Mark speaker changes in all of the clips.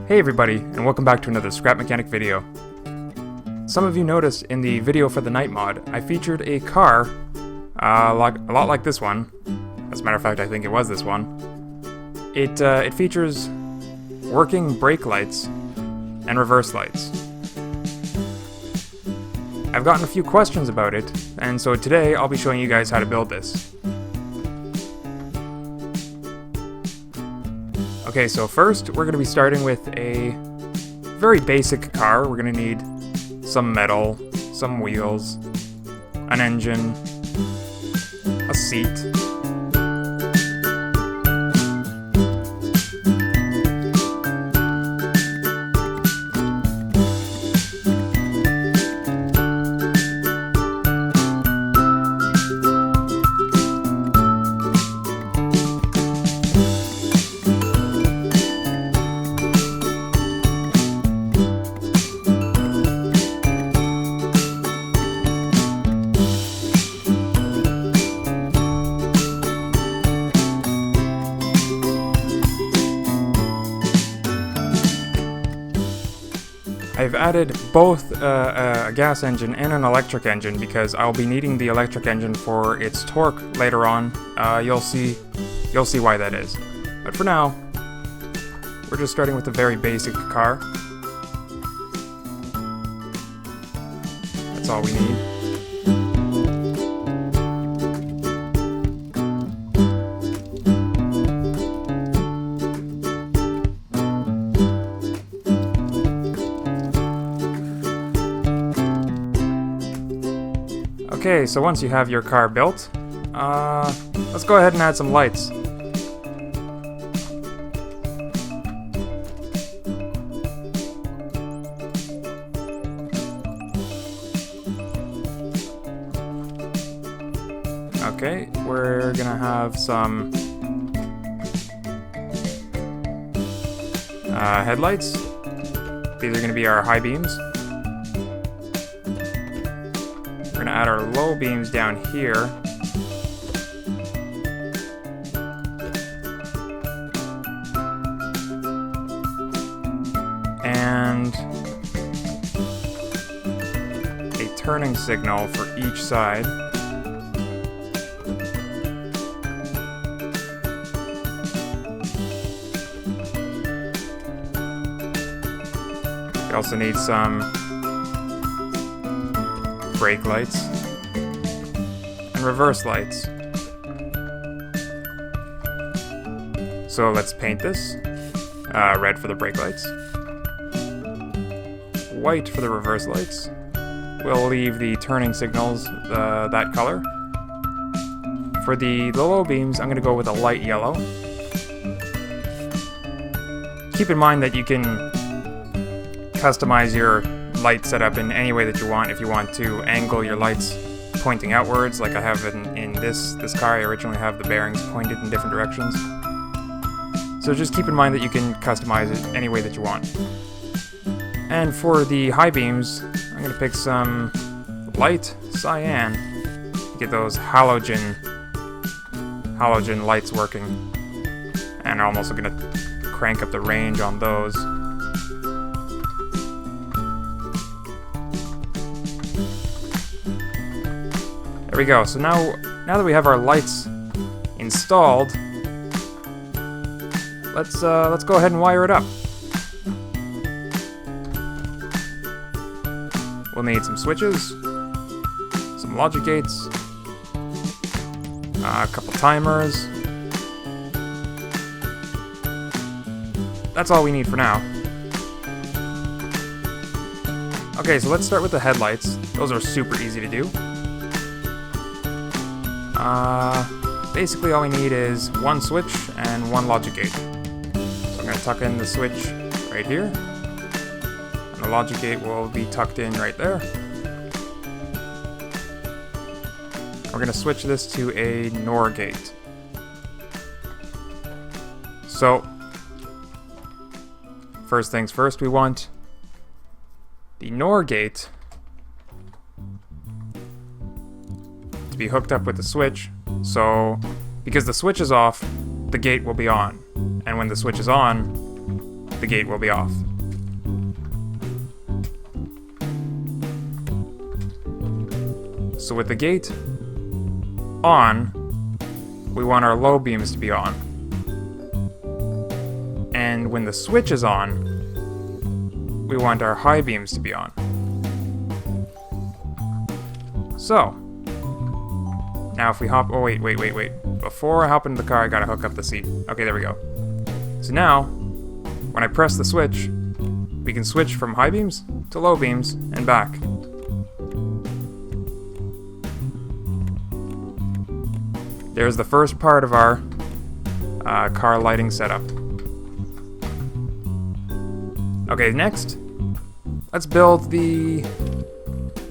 Speaker 1: Hey everybody, and welcome back to another Scrap Mechanic video. Some of you noticed in the video for the night mod, I featured a car, a lot like this one. As a matter of fact, I think it was this one. It features working brake lights and reverse lights. I've gotten a few questions about it, and so today I'll be showing you guys how to build this. Okay, so first we're going to be starting with a very basic car. We're going to need some metal, some wheels, an engine, a seat, I've added both a gas engine and an electric engine because I'll be needing the electric engine for its torque later on. You'll see why that is. But for now, we're just starting with a very basic car. That's all we need. Okay, so once you have your car built, let's go ahead and add some lights. Okay, we're gonna have some headlights. These are gonna be our high beams. We're going to add our low beams down here. And a turning signal for each side. We also need some brake lights and reverse lights. So let's paint this. Red for the brake lights, white for the reverse lights. We'll leave the turning signals that color. For the low beams, I'm going to go with a light yellow. Keep in mind that you can customize your light setup in any way that you want. If you want to angle your lights pointing outwards, like I have in this car, I originally have the bearings pointed in different directions. So just keep in mind that you can customize it any way that you want. And for the high beams, I'm going to pick some light cyan to get those halogen lights working. And I'm also going to crank up the range on those. There we go. So now that we have our lights installed, let's go ahead and wire it up. We'll need some switches, some logic gates, a couple timers. That's all we need for now. Okay, so let's start with the headlights. Those are super easy to do. Basically all we need is one switch and one logic gate. So I'm going to tuck in the switch right here, and the logic gate will be tucked in right there. We're going to switch this to a NOR gate. So, first things first, we want the NOR gate to be hooked up with the switch, so because the switch is off, the gate will be on, and when the switch is on, the gate will be off. So with the gate on, we want our low beams to be on. And when the switch is on, we want our high beams to be on. So, now if we hop, oh wait. Before I hop into the car, I gotta hook up the seat. Okay, there we go. So now, when I press the switch, we can switch from high beams to low beams and back. There's the first part of our car lighting setup. Okay, next, let's build the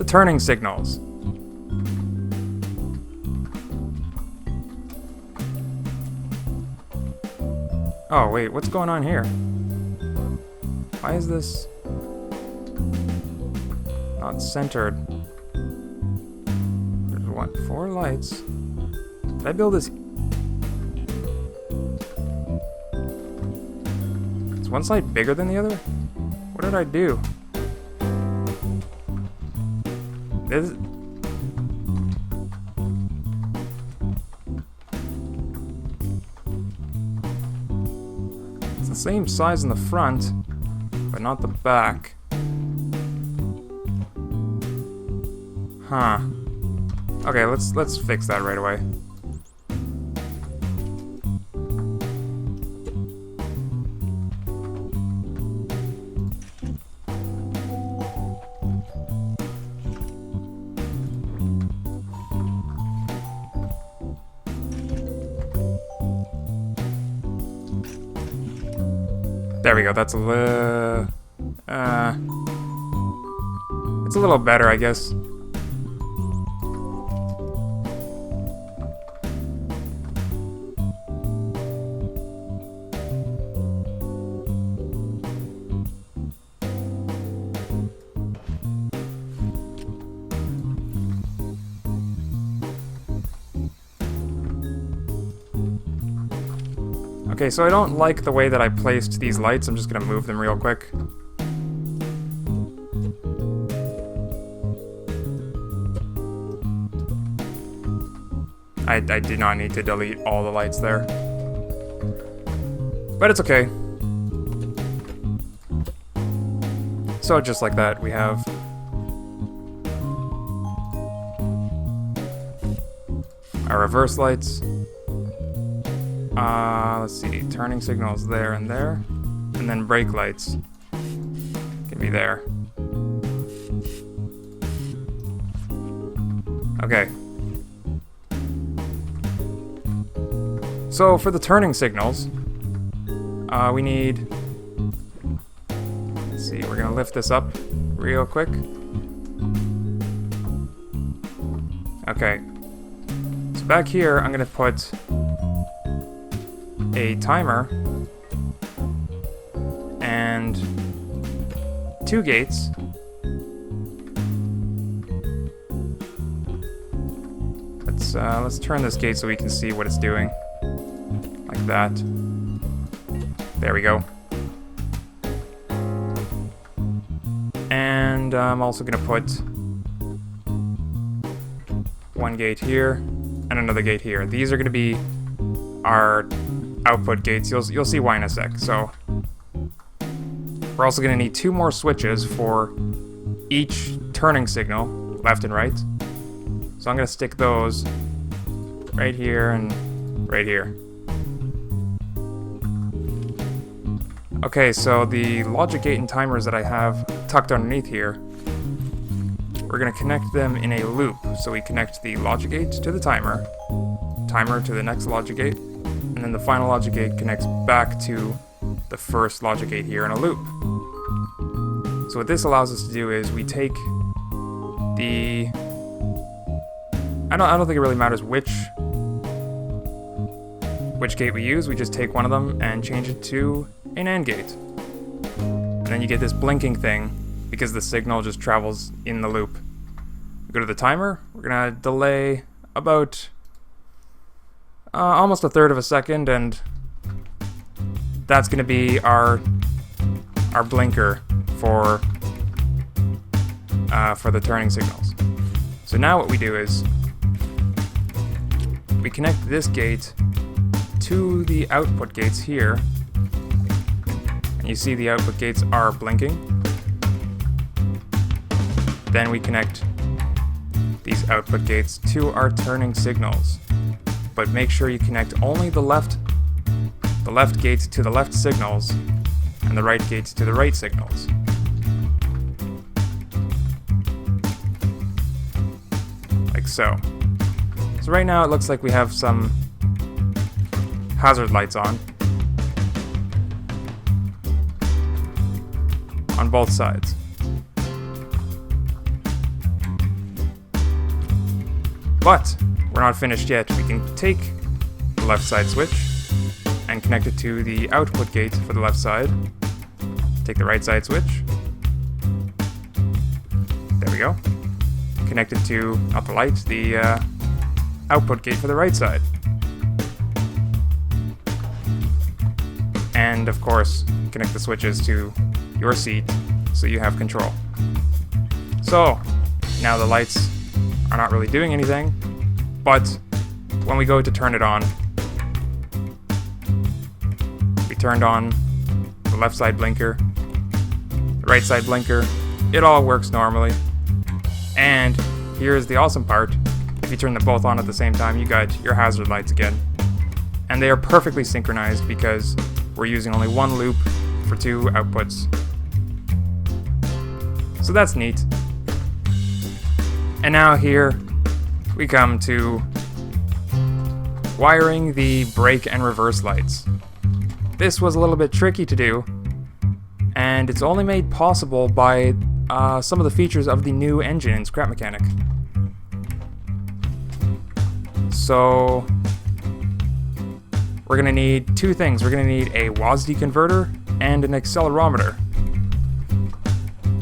Speaker 1: turning signals. Oh wait, what's going on here? Why is this not centered? There's what, 4 lights? Did I build this? Is one side bigger than the other? What did I do? This... It's the same size in the front, but not the back. Huh. Okay, let's fix that right away. There we go, that's a little... it's a little better, I guess. Okay, so I don't like the way that I placed these lights. I'm just gonna move them real quick. I did not need to delete all the lights there. But it's okay. So just like that, we have our reverse lights. Let's see, turning signals there and there, and then brake lights can be there. Okay. So for the turning signals, we need, let's see, we're gonna lift this up real quick. Okay. So back here, I'm gonna put a timer and 2 gates. Let's turn this gate so we can see what it's doing. Like that. There we go. And I'm also gonna put 1 gate here and another gate here. These are gonna be our output gates. You'll see why in a sec. So we're also going to need 2 more switches for each turning signal, left and right. So I'm going to stick those right here and right here. Okay, so the logic gate and timers that I have tucked underneath here, we're going to connect them in a loop. So we connect the logic gate to the timer to the next logic gate, and then the final logic gate connects back to the first logic gate here in a loop. So what this allows us to do is we take the... I don't think it really matters which gate we use. We just take one of them and change it to an AND gate. And then you get this blinking thing because the signal just travels in the loop. We go to the timer. We're going to delay about almost 1/3 of a second, and that's going to be our our blinker for the turning signals. So now what we do is we connect this gate to the output gates here, and you see the output gates are blinking. Then we connect these output gates to our turning signals, but make sure you connect only the left gates to the left signals and the right gates to the right signals. Like so. So right now it looks like we have some hazard lights on both sides. But we're not finished yet. We can take the left side switch and connect it to the output gate for the left side. Take the right side switch. There we go. Connect it to, not the light, the output gate for the right side. And of course, connect the switches to your seat so you have control. So, now the lights are not really doing anything, but when we go to turn it on, we turned on the left side blinker, the right side blinker, it all works normally. And here's the awesome part: if you turn them both on at the same time, you got your hazard lights again. And they are perfectly synchronized because we're using only one loop for two outputs. So that's neat. And now here we come to wiring the brake and reverse lights. This was a little bit tricky to do, and it's only made possible by some of the features of the new engine in Scrap Mechanic. So we're going to need two things. We're going to need a WASD converter and an accelerometer.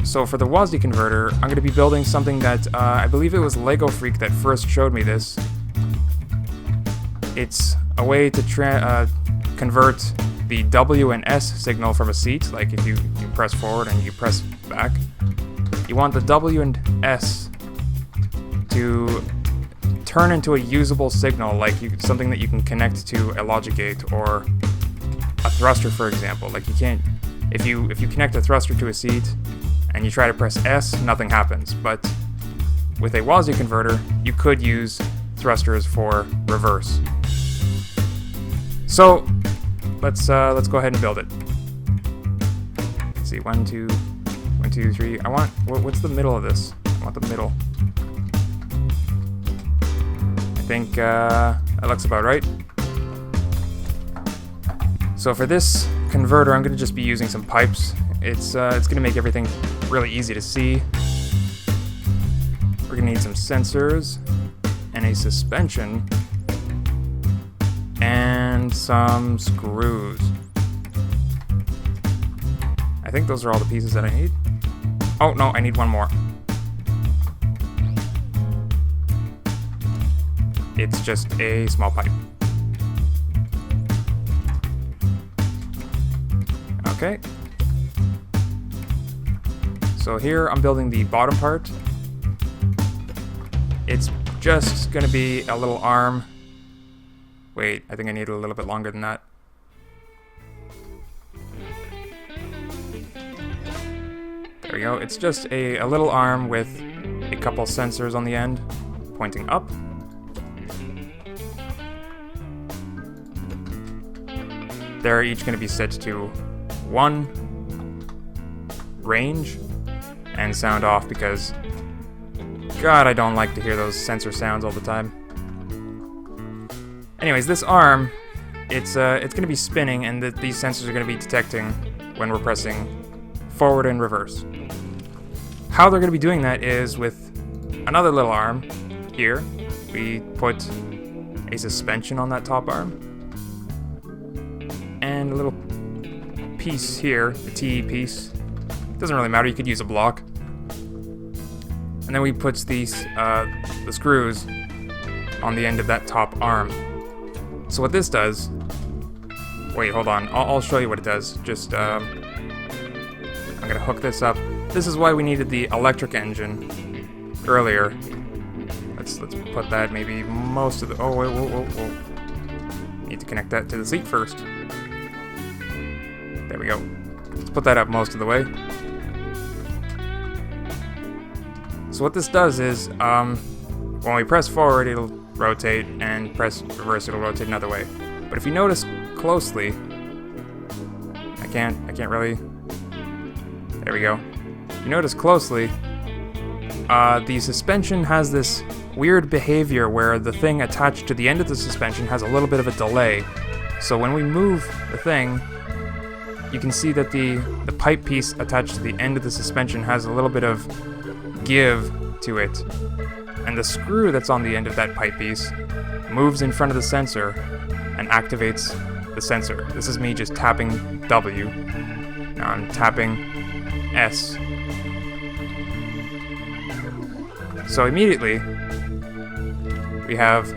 Speaker 1: So for the WASD converter, I'm going to be building something that I believe it was LegoFreak that first showed me this. It's a way to convert the W and S signal from a seat. Like if you press forward and you press back, you want the W and S to turn into a usable signal, like something that you can connect to a logic gate or a thruster, for example. Like you can't, if you connect a thruster to a seat and you try to press S, nothing happens. But with a WASD converter, you could use thrusters for reverse. So let's go ahead and build it. Let's see, 1, 2, 3. I want, what's the middle of this? I want the middle. I think that looks about right. So for this converter, I'm going to just be using some pipes. It's going to make everything really easy to see. We're going to need some sensors and a suspension and some screws. I think those are all the pieces that I need. Oh no, I need one more. It's just a small pipe. Okay. So here I'm building the bottom part. It's just gonna be a little arm. Wait, I think I need a little bit longer than that. There we go. It's just a little arm with a couple sensors on the end pointing up. They're each going to be set to 1 range and sound off because, God, I don't like to hear those sensor sounds all the time. Anyways, this arm, it's going to be spinning, and these sensors are going to be detecting when we're pressing forward and reverse. How they're going to be doing that is with another little arm here. We put a suspension on that top arm and a little piece here, the T piece. Doesn't really matter, you could use a block. And then we put the screws on the end of that top arm. So what this does, wait, hold on, I'll show you what it does. Just I'm gonna hook this up. This is why we needed the electric engine earlier. Let's put that maybe most of the... Oh, wait, whoa. Need to connect that to the seat first. There we go. Let's put that up most of the way. So what this does is, when we press forward, it'll rotate, and press reverse, it'll rotate another way. But if you notice closely, I can't really... There we go. If you notice closely, the suspension has this weird behavior where the thing attached to the end of the suspension has a little bit of a delay. So when we move the thing, you can see that the pipe piece attached to the end of the suspension has a little bit of give to it. And the screw that's on the end of that pipe piece moves in front of the sensor and activates the sensor. This is me just tapping W. Now I'm tapping S. So immediately, we have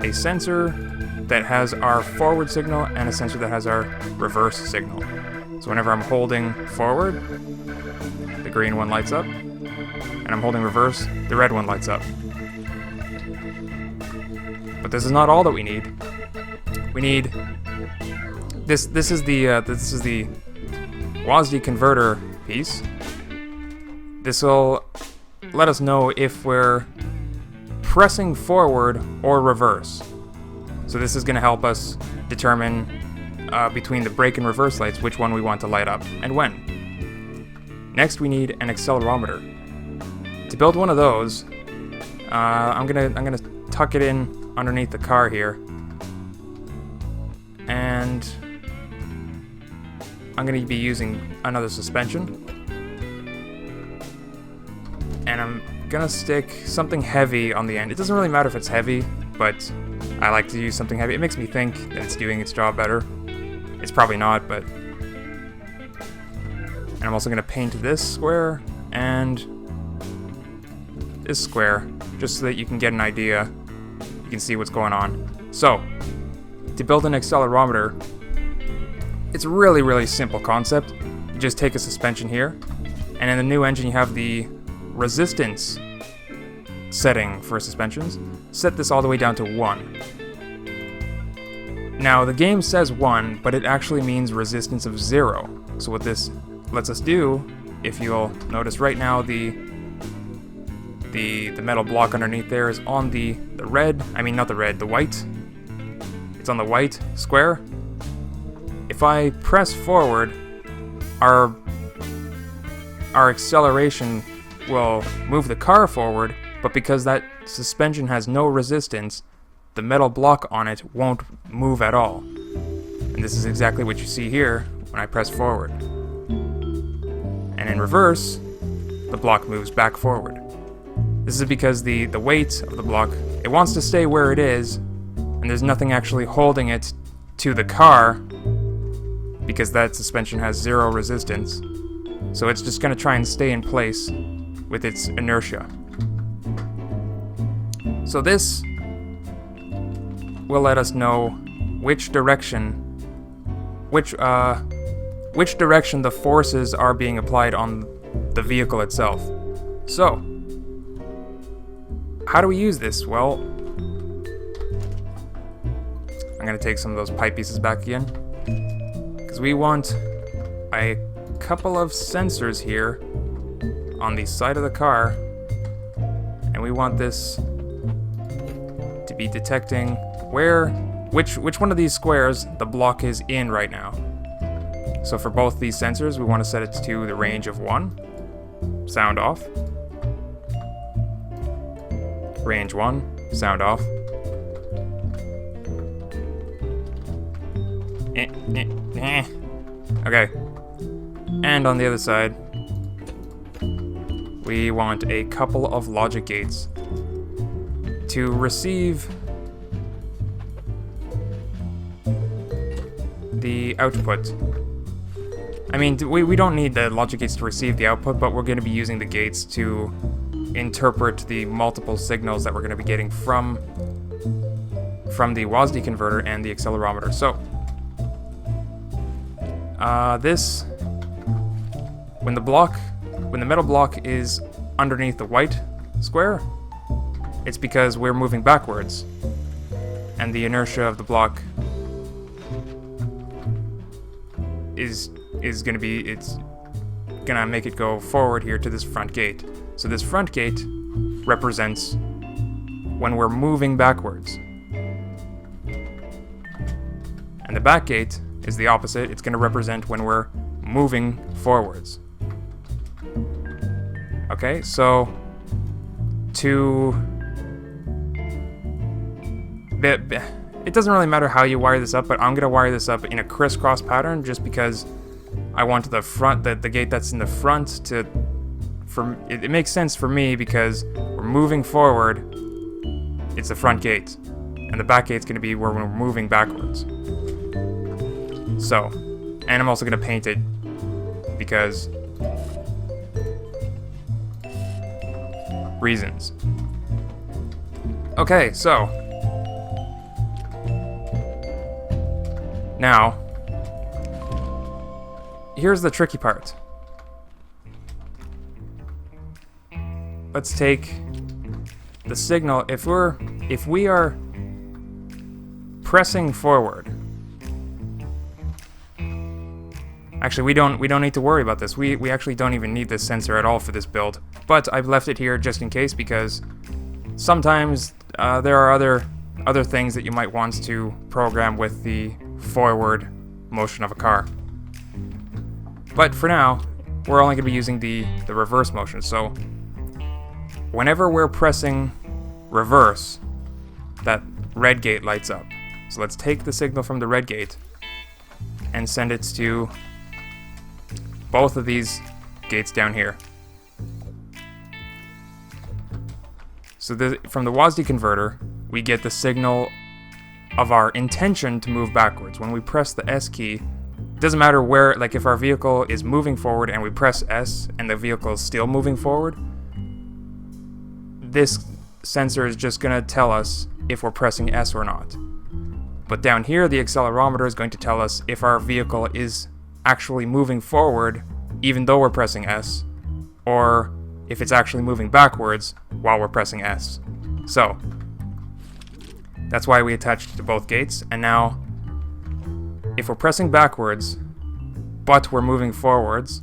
Speaker 1: a sensor that has our forward signal and a sensor that has our reverse signal. So whenever I'm holding forward, the green one lights up, and I'm holding reverse, the red one lights up. But this is not all that we need. We need this. This is the WASD converter piece. This will let us know if we're pressing forward or reverse. So this is going to help us determine between the brake and reverse lights which one we want to light up and when. Next, we need an accelerometer. To build one of those, I'm gonna tuck it in underneath the car here, and I'm gonna be using another suspension, and I'm gonna stick something heavy on the end. It doesn't really matter if it's heavy, but I like to use something heavy. It makes me think that it's doing its job better. It's probably not, but... And I'm also gonna paint this square and this square, just so that you can get an idea. You can see what's going on. So, to build an accelerometer, it's a really, really simple concept. You just take a suspension here, and in the new engine you have the resistance setting for suspensions. Set this all the way down to 1. Now, the game says 1, but it actually means resistance of 0. So what this lets us do, if you'll notice right now, the metal block underneath there is on the red, I mean not the red, the white. It's on the white square. If I press forward, our acceleration will move the car forward, but because that suspension has no resistance, the metal block on it won't move at all. And this is exactly what you see here when I press forward. And in reverse, the block moves back forward. This is because the weight of the block, it wants to stay where it is, and there's nothing actually holding it to the car, because that suspension has 0 resistance. So it's just going to try and stay in place with its inertia. So this will let us know which direction the forces are being applied on the vehicle itself. So, how do we use this? Well, I'm going to take some of those pipe pieces back again, because we want a couple of sensors here on the side of the car, and we want this to be detecting which one of these squares the block is in right now. So for both these sensors, we want to set it to the range of 1, sound off. Range 1, sound off. Okay. And on the other side, we want a couple of logic gates to receive the output. I mean, we don't need the logic gates to receive the output, but we're going to be using the gates to interpret the multiple signals that we're going to be getting from the WASD converter and the accelerometer. So, this when the metal block is underneath the white square, it's because we're moving backwards, and the inertia of the block is gonna make it go forward here to this front gate. So this front gate represents when we're moving backwards. And the back gate is the opposite. It's gonna represent when we're moving forwards. Okay, so it doesn't really matter how you wire this up, but I'm gonna wire this up in a crisscross pattern just because I want the gate that's in the front it makes sense for me because we're moving forward, it's the front gate, and the back gate's gonna be where we're moving backwards. So, and I'm also gonna paint it because reasons. Okay, so now here's the tricky part. Let's take the signal. If we are pressing forward, actually we don't need to worry about this. We actually don't even need this sensor at all for this build, but I've left it here just in case because sometimes there are other things that you might want to program with the forward motion of a car. But for now, we're only going to be using the reverse motion. So whenever we're pressing reverse, that red gate lights up. So let's take the signal from the red gate and send it to both of these gates down here. So from the WASD converter, we get the signal of our intention to move backwards. When we press the S key, it doesn't matter where, like if our vehicle is moving forward and we press S and the vehicle is still moving forward, this sensor is just going to tell us if we're pressing S or not. But down here, the accelerometer is going to tell us if our vehicle is actually moving forward even though we're pressing S, or if it's actually moving backwards while we're pressing S. So that's why we attached it to both gates. And now if we're pressing backwards but we're moving forwards,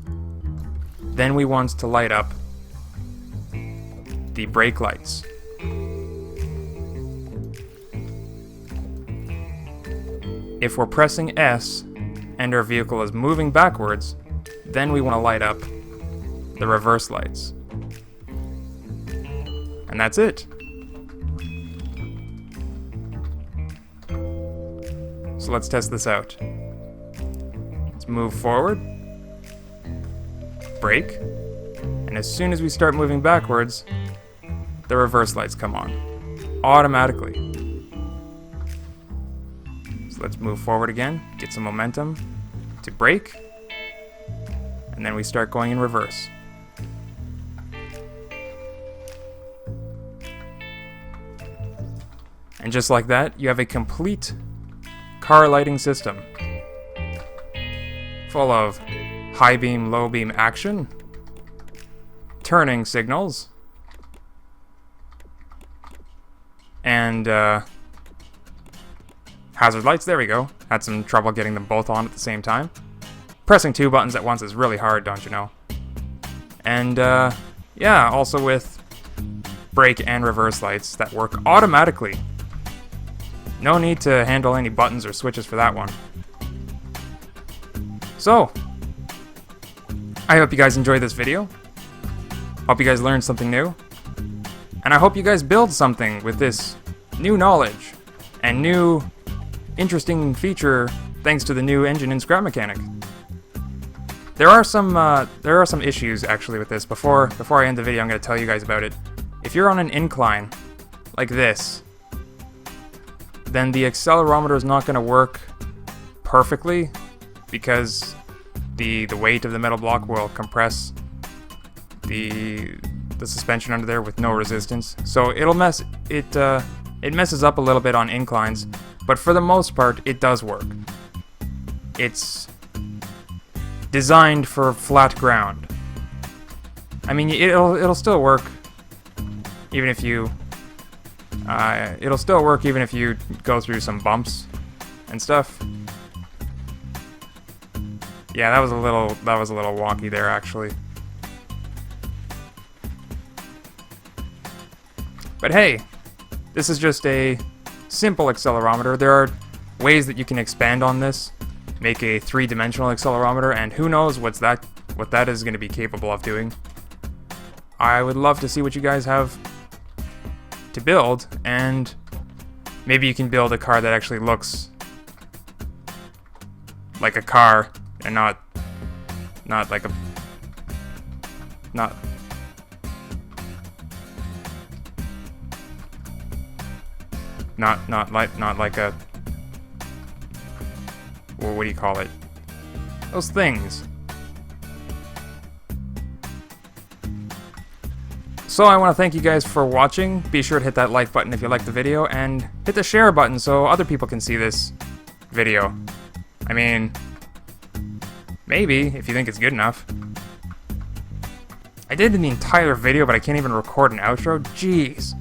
Speaker 1: then we want to light up the brake lights. If we're pressing S and our vehicle is moving backwards, then we want to light up the reverse lights. And that's it. So let's test this out. Let's move forward, brake, and as soon as we start moving backwards, the reverse lights come on automatically. So let's move forward again, get some momentum to brake, and then we start going in reverse. And just like that, you have a complete car lighting system full of high beam, low beam action, turning signals, and hazard lights. There we go. Had some trouble getting them both on at the same time. Pressing two buttons at once is really hard, don't you know? And yeah, also with brake and reverse lights that work automatically. No need to handle any buttons or switches for that one. So, I hope you guys enjoyed this video. Hope you guys learned something new. And I hope you guys build something with this new knowledge and new interesting feature thanks to the new engine in Scrap Mechanic. There are some issues actually with this. Before I end the video, I'm going to tell you guys about it. If you're on an incline like this, then the accelerometer is not going to work perfectly because the weight of the metal block will compress the suspension under there with no resistance. So it messes up a little bit on inclines, but for the most part it does work. It's designed for flat ground. I mean, it'll still work, even if you it'll still work even if you go through some bumps and stuff. Yeah, that was a little wonky there, actually. But hey, this is just a simple accelerometer. There are ways that you can expand on this, make a 3-dimensional accelerometer, and who knows what that is going to be capable of doing. I would love to see what you guys have to build, and maybe you can build a car that actually looks like a car and not like a not like a, well, what do you call it? Those things. So I want to thank you guys for watching. Be sure to hit that like button if you liked the video, and hit the share button so other people can see this video. I mean, maybe, if you think it's good enough. I did the entire video, but I can't even record an outro? Jeez.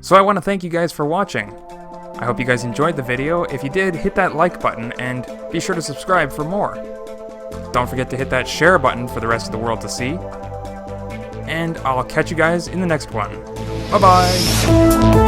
Speaker 1: So I want to thank you guys for watching. I hope you guys enjoyed the video. If you did, hit that like button, and be sure to subscribe for more. Don't forget to hit that share button for the rest of the world to see. And I'll catch you guys in the next one. Bye-bye!